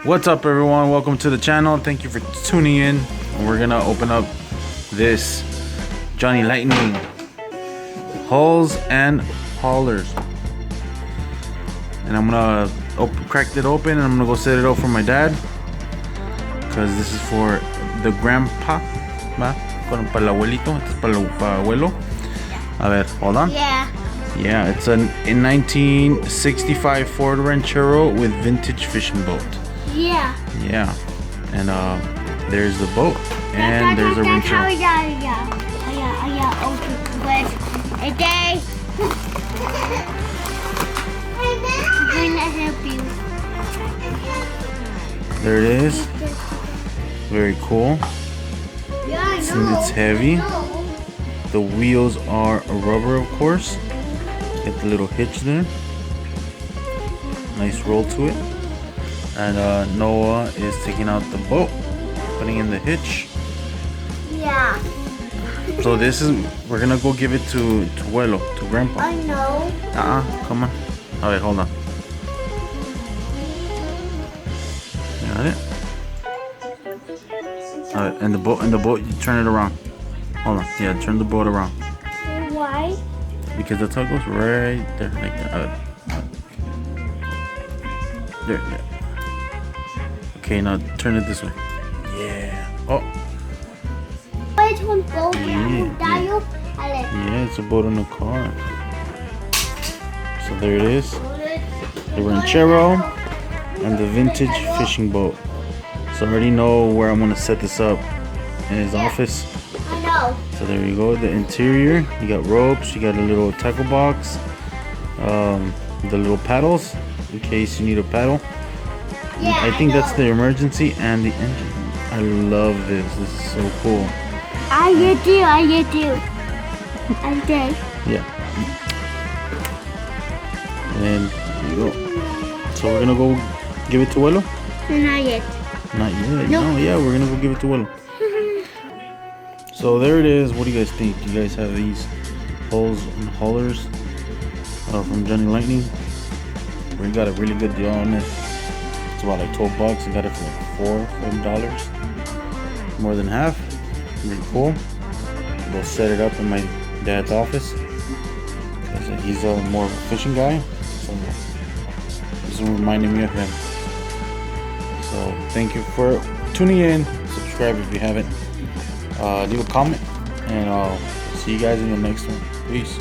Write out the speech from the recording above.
What's up, everyone? Welcome to the channel. Thank you for tuning in. And we're gonna open up this Johnny Lightning hulls and haulers, and I'm gonna crack it open and I'm gonna go set it up for my dad, because this is for the grandpa, ¿va? Para el abuelito. It's para el abuelo. A ver, hold on. Yeah, it's in 1965 Ford Ranchero with vintage fishing boat. Yeah, and there's the boat, and there's a Ranchero. There it is. Very cool. It's heavy. The wheels are rubber, of course. Get the little hitch there. Nice roll to it. And Noah is taking out the boat, putting in the hitch. Yeah. So this is, we're gonna go give it to Abuelo, to Grandpa. I know. Come on. Oh wait, hold on. Got it. Alright, and the boat, you turn it around. Hold on. Yeah, turn the boat around. Why? Because that's how it goes, right there, like that. There. Okay, now turn it this way. Yeah. Oh. It's one boat. Yeah, it's a boat in a car. So there it is. The Ranchero and the vintage fishing boat. So I already know where I'm gonna set this up, in his office. I know. So there you go. The interior, you got ropes, you got a little tackle box, the little paddles in case you need a paddle. Yeah, I think that's the emergency, and the engine. I love this. This is so cool. I get you. Okay. Yeah. And there you go. So we're gonna go give it to Abuelo? Not yet. Not yet. Nope. No, yeah, we're gonna go give it to Abuelo. So there it is. What do you guys think? Do you guys have these hulls and haulers from Johnny Lightning? We got a really good deal on it. It's about like $12. I got it for like $4 more than half. Really cool. We'll set it up in my dad's office, because he's more of a fishing guy. So this is reminding me of him. So thank you for tuning in. Subscribe if you haven't. Leave a comment, and I'll see you guys in the next one. Peace.